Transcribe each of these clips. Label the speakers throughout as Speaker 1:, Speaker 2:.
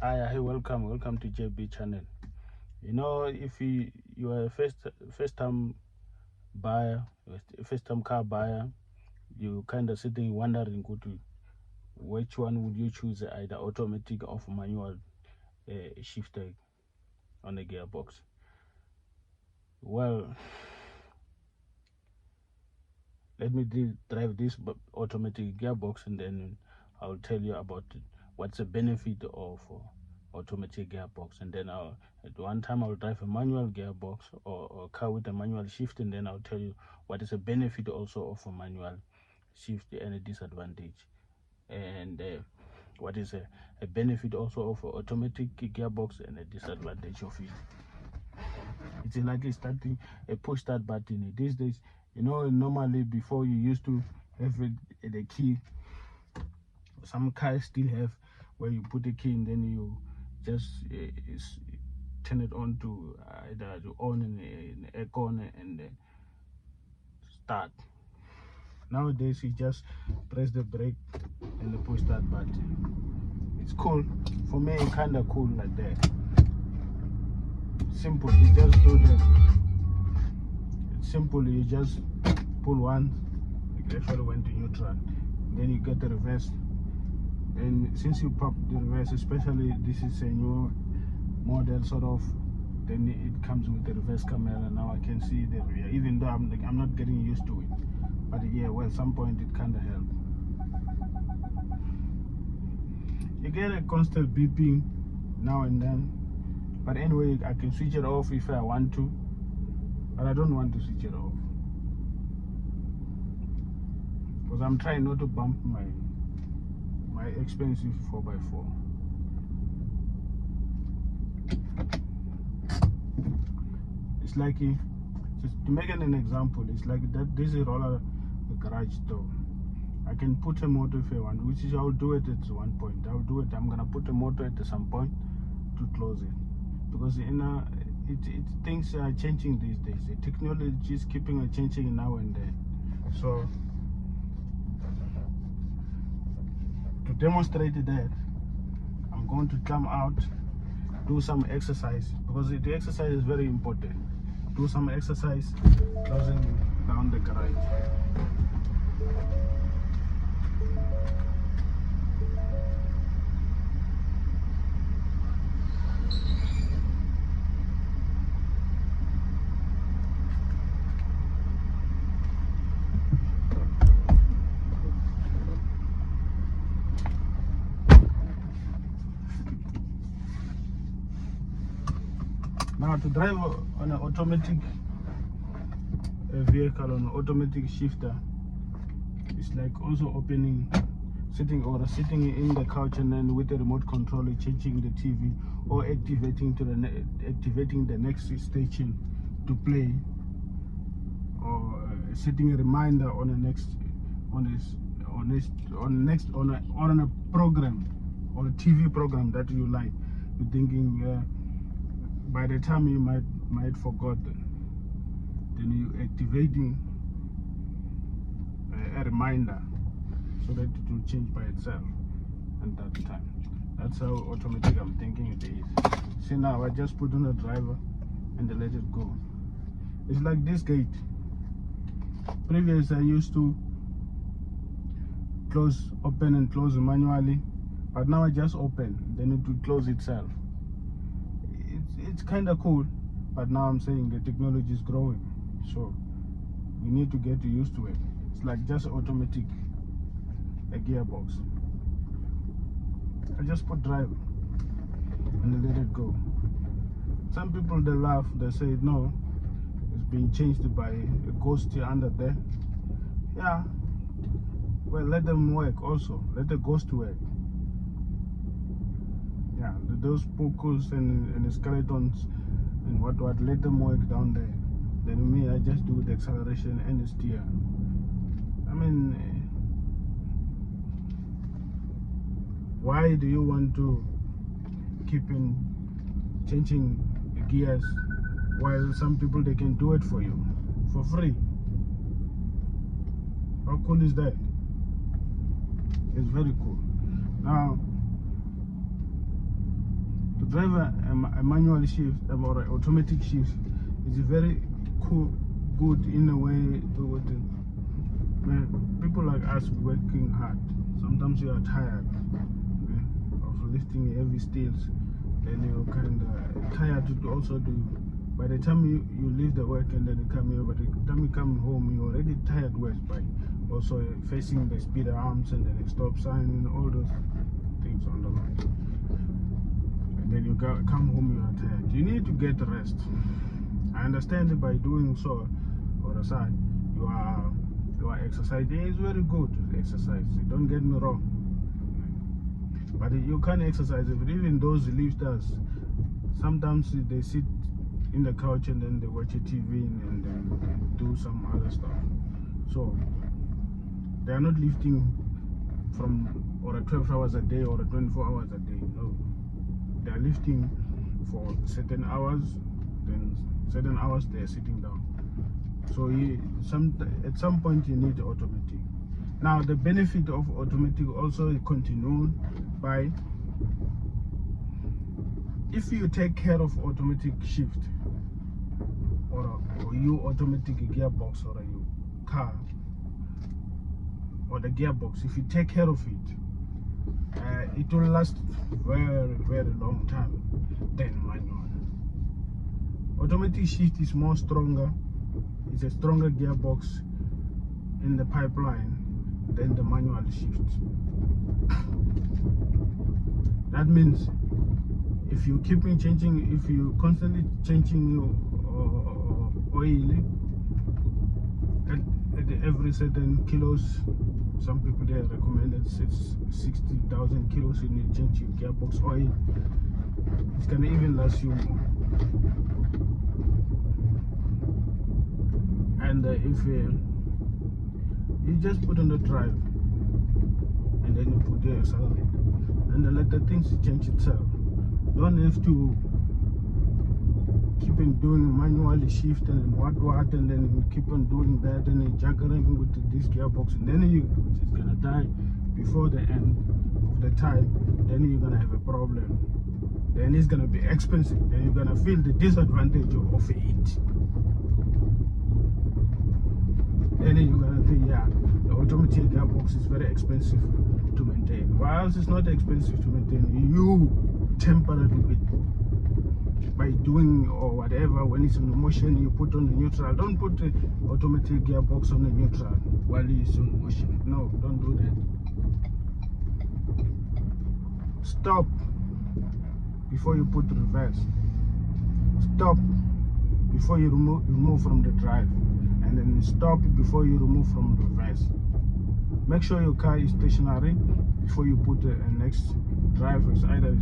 Speaker 1: Hi, welcome to JB channel. You know, if you are a first time buyer, first time car buyer, you kind of sitting wondering which one would you choose, either automatic or manual shifter on the gearbox. Well, let me drive this automatic gearbox, and then I'll tell you about what's the benefit of automatic gearbox. And then at one time I'll drive a manual gearbox or car with a manual shift, and then I'll tell you what is a benefit also of a manual shift and a disadvantage, and what is a benefit also of automatic gearbox and a disadvantage of it. It's like starting a push start button these days. You know, normally before you used to have the key. Some cars still have where you put the key and then you just turn it on to either to on and aircon and start. Nowadays you just press the brake and the push start button. It's cool for me, kind of cool like that. Simple, you just do that. It's simple, you just pull one, it actually went to neutral, then you get the reverse. And since you pop the reverse, especially this is a new model sort of, then it comes with the reverse camera. Now I can see the rear, even though I'm not getting used to it, but yeah, well, at some point it kind of helped. You get a constant beeping now and then, but anyway, I can switch it off if I want to, but I don't want to switch it off because I'm trying not to bump my expensive 4x4. It's like, just to make an example, it's like that this is roller garage door. I can put a motor if I want, which is I'll do it at one point. I'm gonna put a motor at some point to close it, because things are changing these days. The technology is keeping on changing now and then. So to demonstrate that, I'm going to come out, do some exercise, because the exercise is very important. Do some exercise closing down the garage. Now, to drive on an automatic vehicle, on an automatic shifter, it's like also sitting in the couch, and then with the remote controller changing the TV or activating the next station to play, or setting a reminder on a program or a TV program that you like. You're thinking by the time you might forgot, then you activating a reminder so that it will change by itself at that time. That's how automatic I'm thinking it is. See, now I just put on a driver and I let it go. It's like this gate. Previously I used to open and close manually, but now I just open, then it will close itself. It's kind of cool, but now I'm saying the technology is growing, so we need to get used to it. It's like just automatic, a gearbox. I just put drive and let it go. Some people, they laugh, they say no, it's being changed by a ghost under there. Yeah, well, let them work also. Let the ghost work. Yeah, those pokos and the skeletons and what, let them work down there. Then me, I just do the acceleration and the steer. I mean, why do you want to keep in changing gears while some people, they can do it for you for free? How cool is that? It's very cool. Now, drive a manual shift or an automatic shift is very good in a way. People like us working hard, sometimes you are tired of lifting heavy steels, then you're kind of tired to also do. By the time you leave the work and then you come here, by the time you come home, you're already tired worse by also facing the speed arms and then the stop sign and all those things on the road. And then you come home, you are tired. You need to get rest. I understand that by doing so, or aside, you are exercising. It's very good to exercise. Don't get me wrong. But you can't exercise even those lifters. Sometimes they sit in the couch and then they watch a TV and then they do some other stuff. So they are not lifting from or 12 hours a day or 24 hours a day. No, they are lifting for certain hours. Then certain hours they are sitting down. So at some point you need automatic. Now the benefit of automatic also continued by, if you take care of automatic shift or you automatic gearbox or your car or the gearbox, if you take care of it, it will last very, very long time than manual. Automatic shift is more stronger. It's a stronger gearbox in the pipeline than the manual shift. That means if you keep changing, if you constantly changing your oil at every certain kilos, some people they recommended 60,000 kilos, you need to change your gearbox oil. It's gonna even last you more. And if you just put on the drive and then you put the accelerator and then let the things change itself. Don't have to keep on doing manual shift and what and then you keep on doing that and then juggling with this gearbox, and then it's gonna die before the end of the time. Then you're gonna have a problem. Then it's gonna be expensive. Then you're gonna feel the disadvantage of it. Then you're gonna think, yeah, the automatic gearbox is very expensive to maintain. Why else it's not expensive to maintain? You temper it by doing or whatever. When it's in motion, you put on the neutral. Don't put the automatic gearbox on the neutral while it's in motion. No, don't do that. Stop before you put reverse. Stop before you remove from the drive. And then stop before you remove from reverse. Make sure your car is stationary before you put the next drive. It's either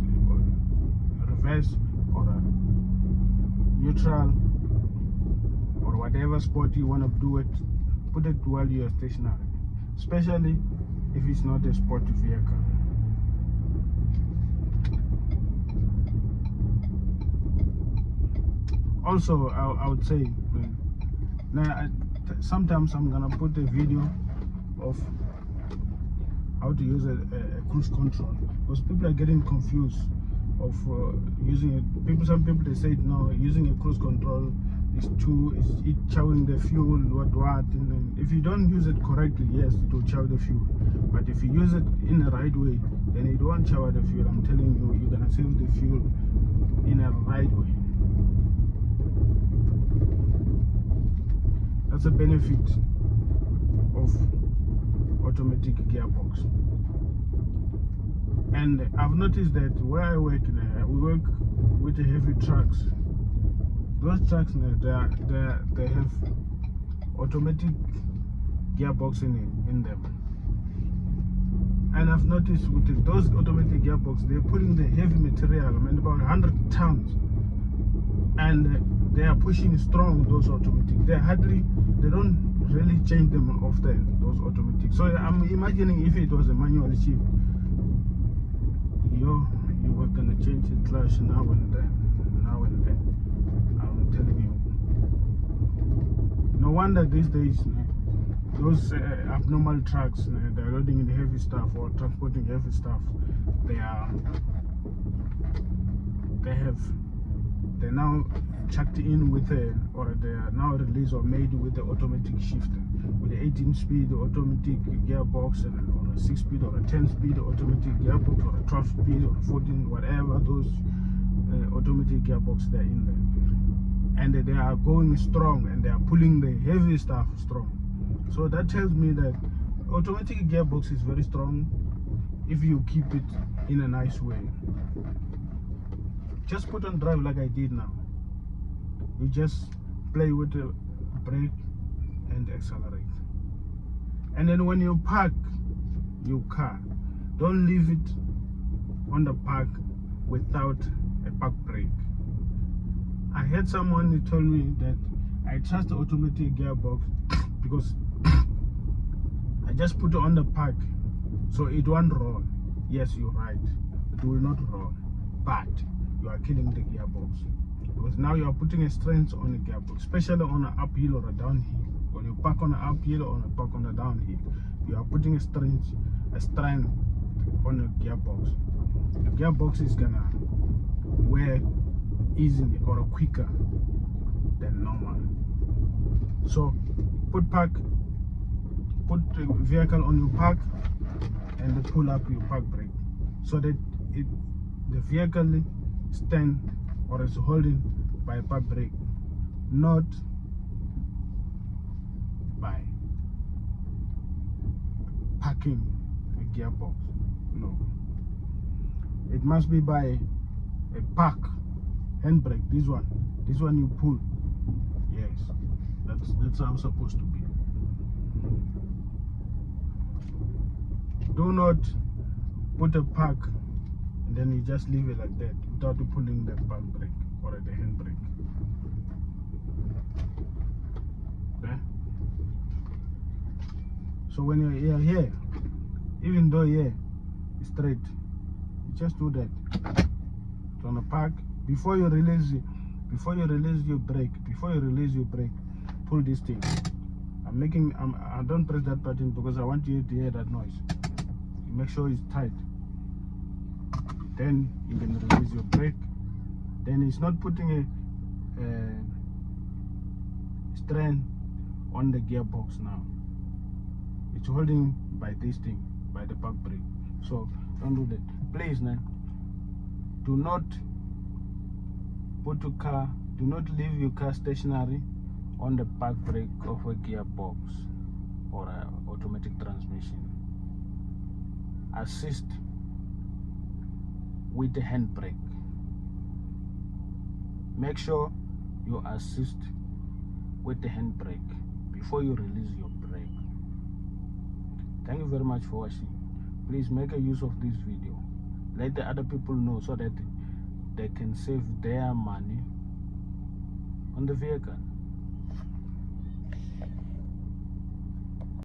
Speaker 1: reverse or a neutral or whatever spot you want to do it. Put it while you are stationary, especially if it's not a sporty vehicle. Also, I would say, now sometimes I'm gonna put a video of how to use a cruise control, because people are getting confused of using it. Some people they say no, using a cruise control is it chowing the fuel, what, and then if you don't use it correctly, yes, it will chow the fuel. But if you use it in the right way, then it won't chow the fuel. I'm telling you, you're gonna save the fuel in a right way. That's a benefit of automatic gearbox. And I've noticed that where I work, we work with the heavy trucks. Those trucks, they have automatic gearbox in them. And I've noticed with those automatic gearbox, they're putting the heavy material, I mean about 100 tons, and they are pushing strong, those automatic. They don't really change them often, those automatic. So I'm imagining if it was a manual shift, you were gonna change the clutch now and then. I'm telling you. No wonder these days those abnormal trucks, they're loading in heavy stuff or transporting heavy stuff. They
Speaker 2: they now chucked in with they are now released or made with the automatic shifter, with the 18-speed automatic gearbox, or a 6-speed or a 10-speed automatic gearbox, or a 12-speed or a 14, whatever those automatic gearbox they're in there, and they are going strong and they are pulling the heavy stuff strong. So that tells me that automatic gearbox is very strong if you keep it in a nice way. Just put on drive like I did now. You just play with the brake and accelerate. And then when you park your car, don't leave it on the park without a park brake. I had someone who told me that I trust the automatic gearbox because I just put it on the park so it won't roll. Yes, you're right, it will not roll, but you are killing the gearbox, because now you are putting a strength on the gearbox, especially on an uphill or a downhill. When you park on an uphill or park on a downhill, you are putting a strength on the gearbox. The gearbox is gonna wear easily or quicker than normal. So put the vehicle on your park and pull up your park brake so that the vehicle stand or is holding by a park brake, not by parking a gearbox. No, it must be by a park handbrake. This one you pull. Yes, that's how it's supposed to be. Do not put a park and then you just leave it like that without pulling the park brake or the handbrake. Okay? So when you're here, even though here is straight, you just do that. It's on the park. Before you release your brake, pull this thing. I don't press that button because I want you to hear that noise. You make sure it's tight. Then you can release your brake. Then it's not putting a strain on the gearbox now. It's holding by this thing, by the park brake. So don't do that. Please, now, do not leave your car stationary on the park brake of a gearbox or an automatic transmission. Assist with the handbrake. Make sure you assist with the handbrake before you release your brake. Thank you very much for watching. Please make a use of this video. Let the other people know so that they can save their money on the vehicle.